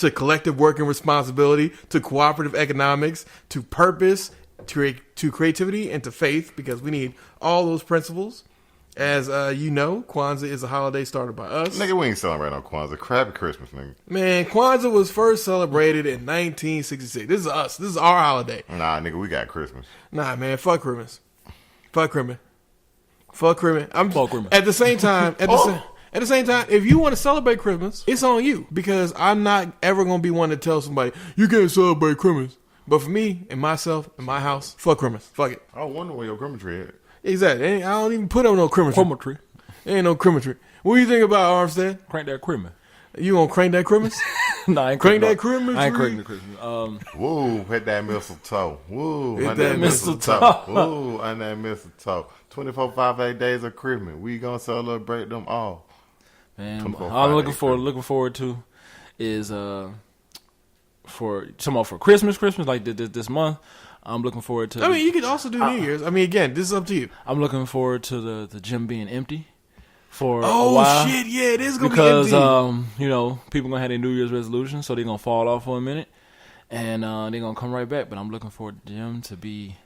to collective work and responsibility, to cooperative economics, to purpose, to creativity, and to faith, because we need all those principles. As you know, Kwanzaa is a holiday started by us. Nigga, we ain't celebrating no Kwanzaa. Crappy Christmas, nigga. Man, Kwanzaa was first celebrated in 1966. This is us. This is our holiday. Nah, nigga, we got Christmas. Nah, man, fuck Christmas. Fuck Christmas. Fuck Christmas. Fuck Christmas. At the same time, if you want to celebrate Christmas, it's on you, because I'm not ever going to be one to tell somebody, you can't celebrate Christmas. But for me and myself and my house, fuck Christmas. Fuck it. I wonder where your Christmas tree is. Exactly. I don't even put up no Christmas tree. Ain't no Christmas tree. What do you think about Armstead? Crank that Christmas. You gonna crank that Christmas? Nah, I ain't crank that Christmas. I ain't cranking the Christmas. Woo, hit that mistletoe. Woo, hit that mistletoe. Woo, on that mistletoe. 24, 5, 8 days of Christmas. We gonna celebrate them all. Man, all I'm looking forward to is for Christmas like this month. I'm looking forward to. I mean, you could also do New Year's. I mean, again, this is up to you. I'm looking forward to the gym being empty for a while. Oh shit, yeah, it is gonna be empty because people gonna have their New Year's resolution, so they're gonna fall off for a minute, and they're gonna come right back. But I'm looking for the gym to be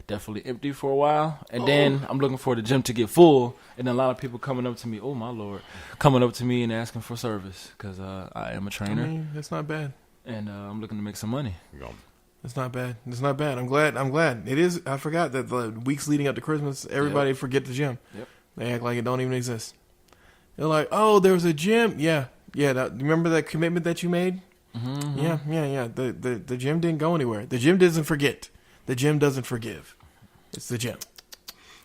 definitely empty for a while, and then I'm looking for the gym to get full, and then a lot of people coming up to me. Oh my lord, coming up to me and asking for service because I am a trainer. I mean, that's not bad, and I'm looking to make some money. It's not bad. It's not bad. I'm glad. It is. I forgot that the weeks leading up to Christmas, everybody forget the gym. Yep. They act like it don't even exist. They're like, oh, there was a gym. Yeah. Remember that commitment that you made? Mm-hmm. Yeah. The gym didn't go anywhere. The gym doesn't forget. The gym doesn't forgive. It's the gym.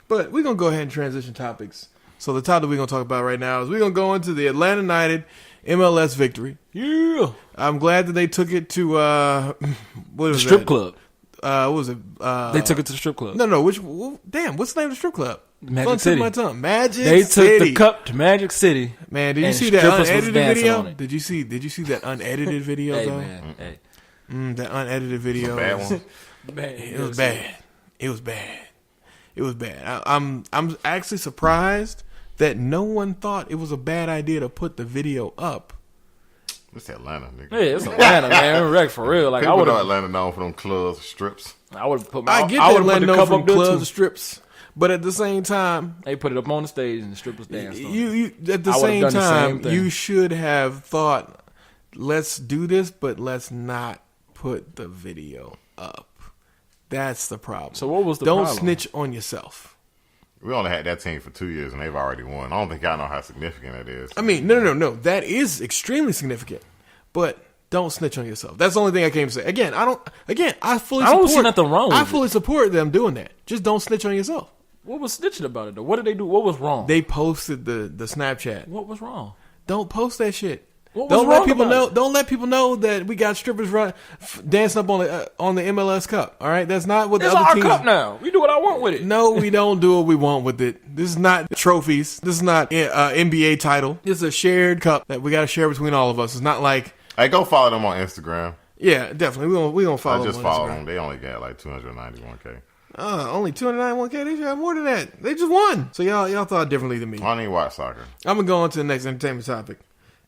But we're going to go ahead and transition topics. So the topic we're going to talk about right now is we're going to go into the Atlanta United MLS Victory. Yeah. I'm glad that they took it to what was the strip that? Club. What was it? They took it to the strip club. No. What's the name of the strip club? Magic City. My tongue. Magic they City. Took the cup to Magic City. Man, did you see that unedited video? Did you see that unedited video hey, though? Man, hey. That unedited video. Bad one. It was bad. It was bad. I'm actually surprised that no one thought it was a bad idea to put the video up. It's Atlanta, nigga. Yeah, it's Atlanta, man. Wreck for real. Like people know Atlanta known for them clubs, strips. I would have put. I get that Atlanta known for clubs and strips, but at the same time, they put it up on the stage and the strippers danced. You at the same time, you should have thought, let's do this, but let's not put the video up. That's the problem. So what was the problem? Don't snitch on yourself. We only had that team for 2 years, and they've already won. I don't think y'all know how significant that is. I mean, no. That is extremely significant. But don't snitch on yourself. That's the only thing I came to say. Again, I don't see nothing wrong with it. I fully support them doing that. Just don't snitch on yourself. What was snitching about it, though? What did they do? What was wrong? They posted the Snapchat. What was wrong? Don't post that shit. Don't let people know. Don't let people know that we got strippers dancing up on the MLS Cup. All right, that's not what the other teams. It's our cup now. We do what I want with it. No, we don't do what we want with it. This is not trophies. This is not NBA title. This is a shared cup that we got to share between all of us. It's not like. Hey, go follow them on Instagram. Yeah, definitely. We gonna follow. I just them on followed Instagram. them. They only got like 291K. Only 291K. They should have more than that. They just won. So y'all thought differently than me. I don't even watch soccer. I'm gonna go on to the next entertainment topic.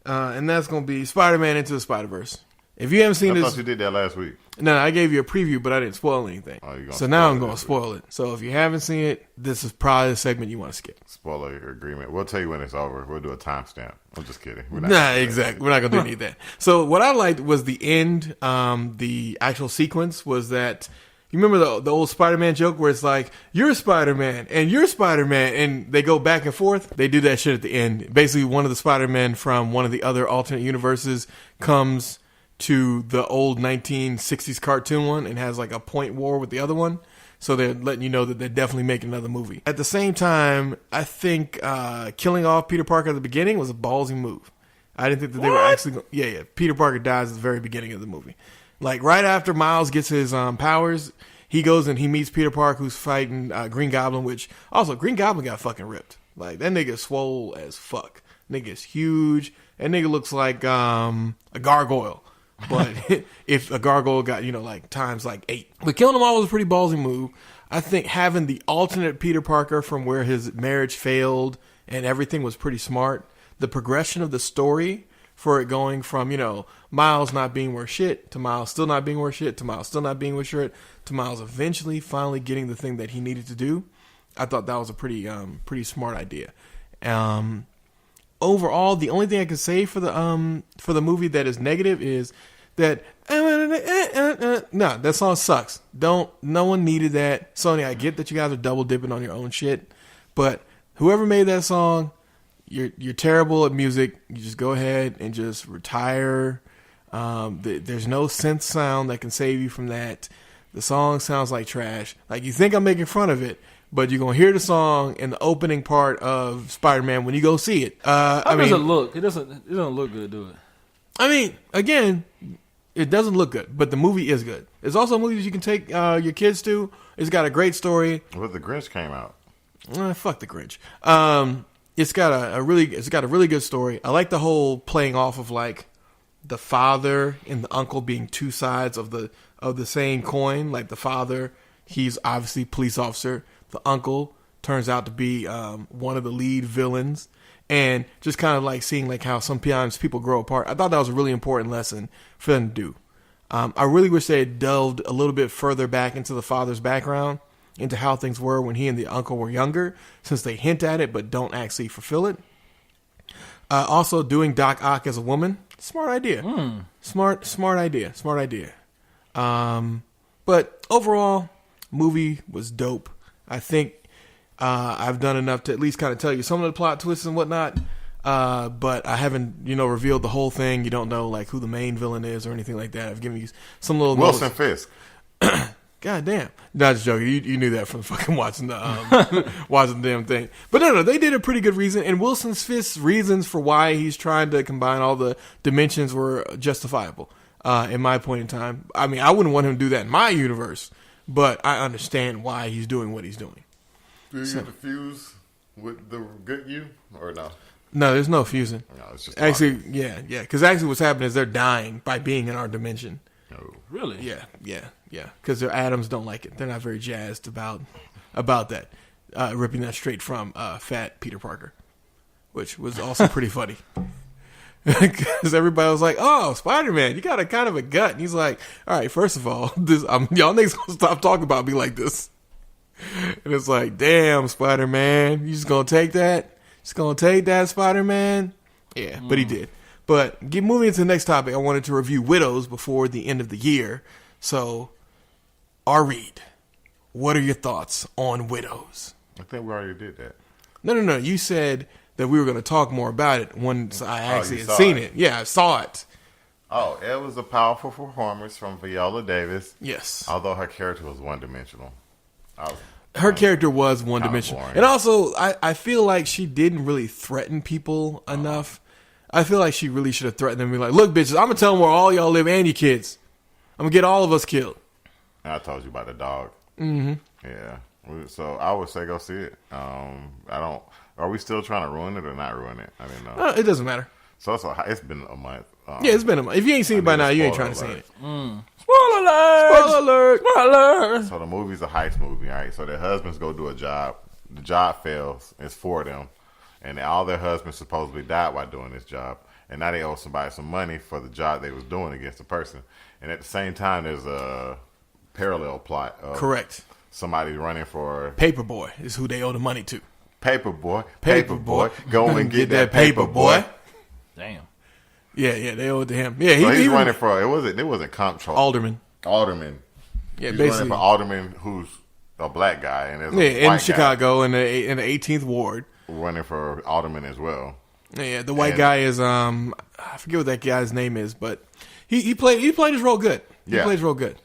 And that's going to be Spider-Man Into the Spider-Verse. If you haven't seen this... I thought you did that last week. No, I gave you a preview, but I didn't spoil anything. So now I'm going to spoil it. So if you haven't seen it, this is probably the segment you want to skip. Spoiler agreement. We'll tell you when it's over. We'll do a timestamp. I'm just kidding. Exactly. We're not going to do any of that. So what I liked was the end. The actual sequence was that... You remember the old Spider-Man joke where it's like, you're Spider-Man and you're Spider-Man, and they go back and forth? They do that shit at the end. Basically, one of the Spider-Men from one of the other alternate universes comes to the old 1960s cartoon one and has like a point war with the other one. So they're letting you know that they're definitely making another movie. At the same time, I think killing off Peter Parker at the beginning was a ballsy move. I didn't think that they were actually going... Yeah. Peter Parker dies at the very beginning of the movie. Like, right after Miles gets his powers, he goes and he meets Peter Parker, who's fighting Green Goblin, which... Also, Green Goblin got fucking ripped. Like, that nigga swole as fuck. Nigga's huge. That nigga looks like a gargoyle. But if a gargoyle got, like, times, like, 8. But killing them all was a pretty ballsy move. I think having the alternate Peter Parker from where his marriage failed and everything was pretty smart. The progression of the story for it going from, Miles not being worth shit to Miles still not being worth shit to Miles still not being worth shit to Miles eventually finally getting the thing that he needed to do. I thought that was a pretty smart idea. Overall, the only thing I can say for the movie that is negative is that that song sucks. No one needed that. Sony, I get that you guys are double dipping on your own shit, but whoever made that song, you're terrible at music. You just go ahead and just retire. There's no synth sound that can save you from that. The song sounds like trash. Like, you think I'm making fun of it, but you're gonna hear the song in the opening part of Spider-Man when you go see it. How does it look? It doesn't look good, do it? I mean, again, it doesn't look good, but the movie is good. It's also a movie that you can take your kids to. It's got a great story. Well, The Grinch came out. Fuck the Grinch. It's got a really good story. I like the whole playing off of like the father and the uncle being two sides of the same coin. Like the father, he's obviously police officer. The uncle turns out to be one of the lead villains, and just kind of like seeing like how sometimes people grow apart. I thought that was a really important lesson for them to do. I really wish they had delved a little bit further back into the father's background, into how things were when he and the uncle were younger, since they hint at it but don't actually fulfill it. Also, doing Doc Ock as a woman, smart idea. Smart idea. But overall, movie was dope. I think I've done enough to at least kind of tell you some of the plot twists and whatnot. But I haven't, revealed the whole thing. You don't know like who the main villain is or anything like that. I've given you some little Wilson Fisk. God damn. Not just joking. You knew that from fucking watching the watching the damn thing. But no, they did a pretty good reason. And Wilson Fisk's reasons for why he's trying to combine all the dimensions were justifiable, in my point in time. I mean, I wouldn't want him to do that in my universe, but I understand why he's doing what he's doing. Do you get the fuse with the good you or no? No, there's no fusing. No, it's just actually, yeah. Because actually what's happening is they're dying by being in our dimension. No. Really? Yeah. Because their atoms don't like it. They're not very jazzed about that. Ripping that straight from fat Peter Parker, which was also pretty funny. Because everybody was like, "Oh, Spider-Man, you got a kind of a gut." And he's like, "All right, first of all, y'all niggas gonna stop talking about me like this." And it's like, "Damn, Spider-Man, you just gonna take that? Just gonna take that, Spider-Man?" Yeah, but he did. But moving into the next topic, I wanted to review Widows before the end of the year. So, Reed, what are your thoughts on Widows? I think we already did that. No. You said that we were going to talk more about it once I actually had seen it. Yeah, I saw it. Oh, it was a powerful performance from Viola Davis. Yes. Although her character was one-dimensional. Her character was one-dimensional. boring. And also, I feel like she didn't really threaten people enough. I feel like she really should have threatened them and be like, "Look, bitches, I'm going to tell them where all y'all live and your kids. I'm going to get all of us killed." And I told you about the dog. Mm-hmm. Yeah. So I would say go see it. Are we still trying to ruin it or not ruin it? I mean, no. It doesn't matter. So it's been a month. Yeah, it's been a month. If you ain't seen it by now, you ain't trying to see it. Spoiler alert! Spoiler alert! Spoiler alert! So the movie's a heist movie, all right? So their husbands go do a job. The job fails. It's for them. And all their husbands supposedly died while doing this job. And now they owe somebody some money for the job they was doing against the person. And at the same time, there's a parallel plot. Correct. Somebody running for... Paperboy is who they owe the money to. Paperboy. Go and get that paper, boy. Damn. Yeah, they owe it to him. Yeah, So he's running for... It wasn't comptroller. Alderman. Yeah, He's basically. running for alderman who's a black guy. And there's a Yeah, in white Chicago in the 18th ward. guy running for alderman as well. Yeah, the white guy is I forget what that guy's name is, but he played his role good. He played his role good.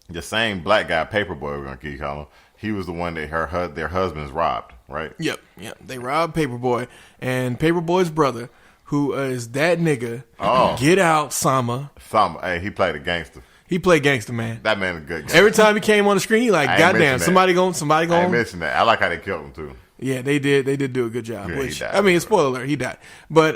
The same black guy, Paperboy, we're gonna keep calling him. He was the one that their husbands robbed, right? Yep. They robbed Paperboy, and Paperboy's brother, who is that nigga. Get out, Sama. Hey, he played a gangster. He played gangster, man. That man is a good gangster. Every time he came on the screen, he like, I ain't goddamn, mention that. somebody I going. ain't mention that. I like how they killed him too. Yeah, they did do a good job. Yeah, he Which died. I mean, spoiler alert, he died. But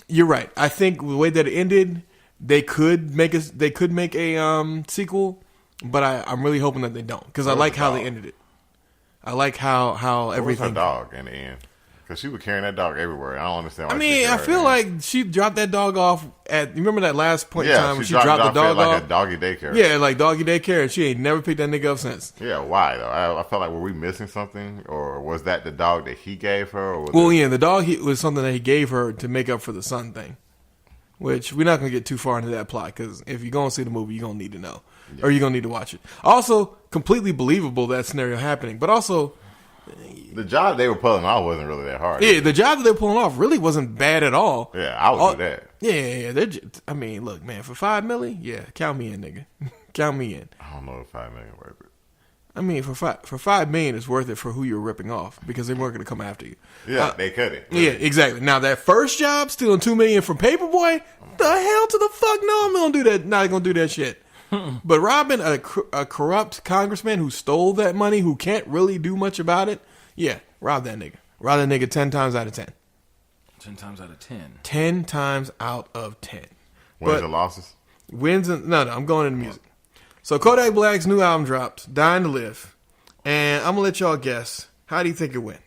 you're right. I think the way that it ended, they could make a sequel, but I'm really hoping that they don't because I like how they ended it. I like how Everything. everything. What was her dog in the end? Because she was carrying that dog everywhere. I don't understand why. I mean, I feel like she dropped that dog off at. You remember that last point in time when she dropped the dog off? Like a doggy daycare. Yeah, like doggy daycare, and she ain't never picked that nigga up since. Yeah, why though? I felt like, were we missing something, or was that the dog that he gave her? Or the dog was something that he gave her to make up for the son thing. Which we're not gonna get too far into that plot because if you're gonna see the movie, you're gonna need to know, or you're gonna need to watch it. Also, completely believable that scenario happening, but also. The job they were pulling off wasn't really that hard. Yeah, the job that they were pulling off really wasn't bad at all. Yeah, I would do that. Yeah. I mean, look, man, for $5 million, yeah, count me in, nigga. Count me in. I don't know if $5 million worth it. I mean, for $5 million, it's worth it for who you're ripping off because they weren't going to come after you. Yeah, they cut it. Yeah, exactly. Now that first job, stealing $2 million from Paperboy, the hell to the fuck? No, I'm gonna do that. Not gonna do that shit. But robbing a corrupt congressman who stole that money, who can't really do much about it, yeah, rob that nigga. Rob that nigga 10 times out of 10. 10 times out of 10. 10 times out of 10. Wins and losses? Wins and no, I'm going into music. So Kodak Black's new album dropped, Dying to Live, and I'm gonna let y'all guess. How do you think it went?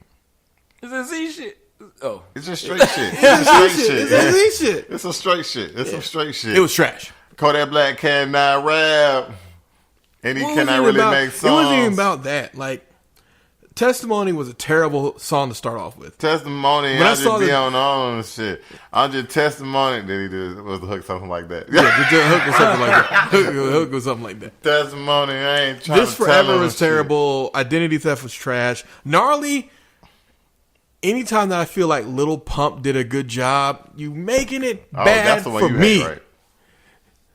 Is it Z shit? Oh, it's just straight shit. It's straight shit. It's Z shit. It's some straight shit. It's some straight shit. It was trash. Kodak Black cannot rap, and he cannot really make songs. It wasn't even about that. Like, Testimony was a terrible song to start off with. Testimony, I just be on shit. I'm just testimony. Did he do was the hook something like that? Yeah, the hook was something like that. The hook was something like that. Testimony, I ain't trying This to Forever tell him was terrible. Shit. Identity Theft was trash. Gnarly. Anytime that I feel like Lil Pump did a good job, you making it bad that's the one for you me. Hate, right?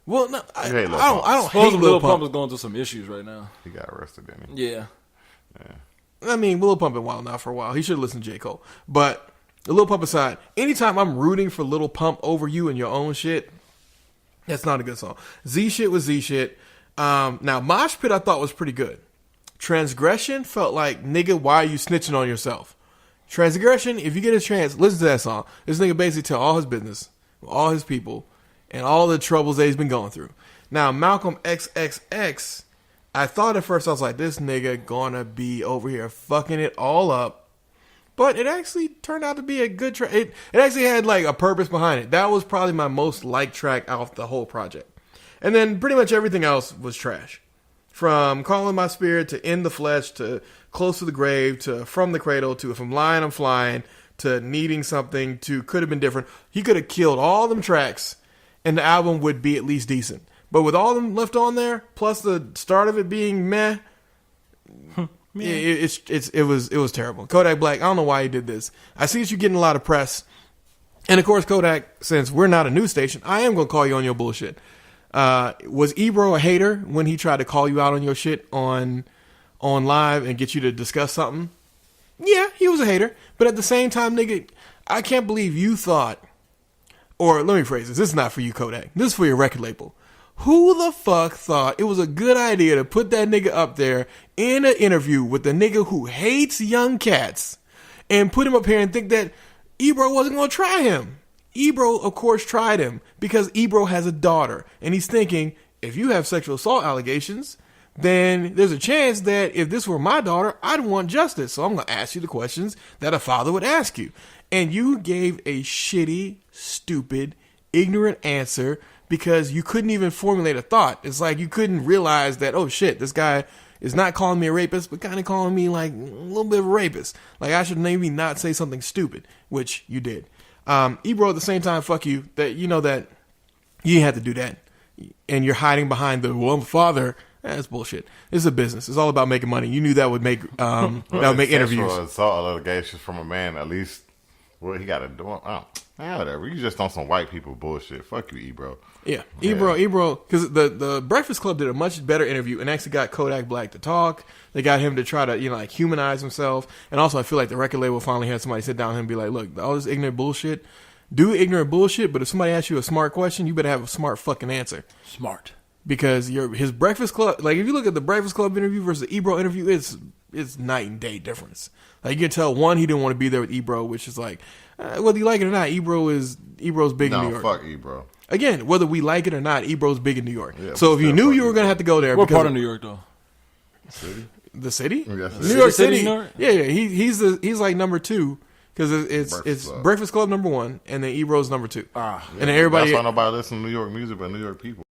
Well, no, I don't Suppose hate Lil Pump is going through some issues right now. He got arrested, didn't he? Yeah. I mean, Lil Pump been wild now for a while. He should have listened to J. Cole. But Lil Pump aside, anytime I'm rooting for Lil Pump over you and your own shit, that's not a good song. Z shit was Z shit. Now, Mosh Pit I thought was pretty good. Transgression felt like, nigga, why are you snitching on yourself? Transgression, if you get a chance, listen to that song. This nigga basically tell all his business, all his people, and all the troubles that he's been going through. Now, Malcolm XXX, I thought at first, I was like, this nigga gonna be over here fucking it all up. But it actually turned out to be a good track. It actually had like a purpose behind it. That was probably my most liked track off the whole project. And then pretty much everything else was trash. From Calling My Spirit to In the Flesh to Close to the Grave to From the Cradle to If I'm Lying, I'm Flying to Needing Something to Could Have Been Different. He could have killed all them tracks and the album would be at least decent. But with all them left on there, plus the start of it being meh, it was terrible. Kodak Black, I don't know why he did this. I see that you're getting a lot of press. And of course, Kodak, since we're not a news station, I am going to call you on your bullshit. Was Ebro a hater when he tried to call you out on your shit on live and get you to discuss something? Yeah, he was a hater. But at the same time, nigga, I can't believe you thought, or let me phrase this is not for you, Kodak. This is for your record label. Who the fuck thought it was a good idea to put that nigga up there in an interview with the nigga who hates young cats and put him up here and think that Ebro wasn't going to try him? Ebro, of course, tried him because Ebro has a daughter. And he's thinking, if you have sexual assault allegations, then there's a chance that if this were my daughter, I'd want justice. So I'm going to ask you the questions that a father would ask you. And you gave a shitty, stupid, ignorant answer because you couldn't even formulate a thought. It's like you couldn't realize that, oh shit, this guy is not calling me a rapist, but kind of calling me like a little bit of a rapist. Like I should maybe not say something stupid, which you did. Ebro, at the same time, fuck you. That you know that you had to do that, and you're hiding behind the one father. That's bullshit. It's a business. It's all about making money. You knew that would make that would make interviews. Assault allegations from a man, at least. Well, he got to do. Whatever. You just on some white people bullshit. Fuck you, Ebro. Yeah, Ebro, because the Breakfast Club did a much better interview and actually got Kodak Black to talk. They got him to try to, like humanize himself. And also, I feel like the record label finally had somebody sit down with him and be like, look, all this ignorant bullshit, do ignorant bullshit, but if somebody asks you a smart question, you better have a smart fucking answer. Smart. Because his Breakfast Club, like if you look at the Breakfast Club interview versus the Ebro interview, it's night and day difference. Like you can tell, one, he didn't want to be there with Ebro, which is like, whether you like it or not, Ebro's big in New York. No, fuck Ebro. Again, whether we like it or not, Ebro's big in New York. Yeah, so if you knew you were going to have to go there. What part of New York, though? City? The city? Yes, New York City. New York? Yeah. He's like number 2. because it's Club. Breakfast Club number 1, and then Ebro's number 2. Ah, And then everybody. That's why nobody listens to New York music but New York people.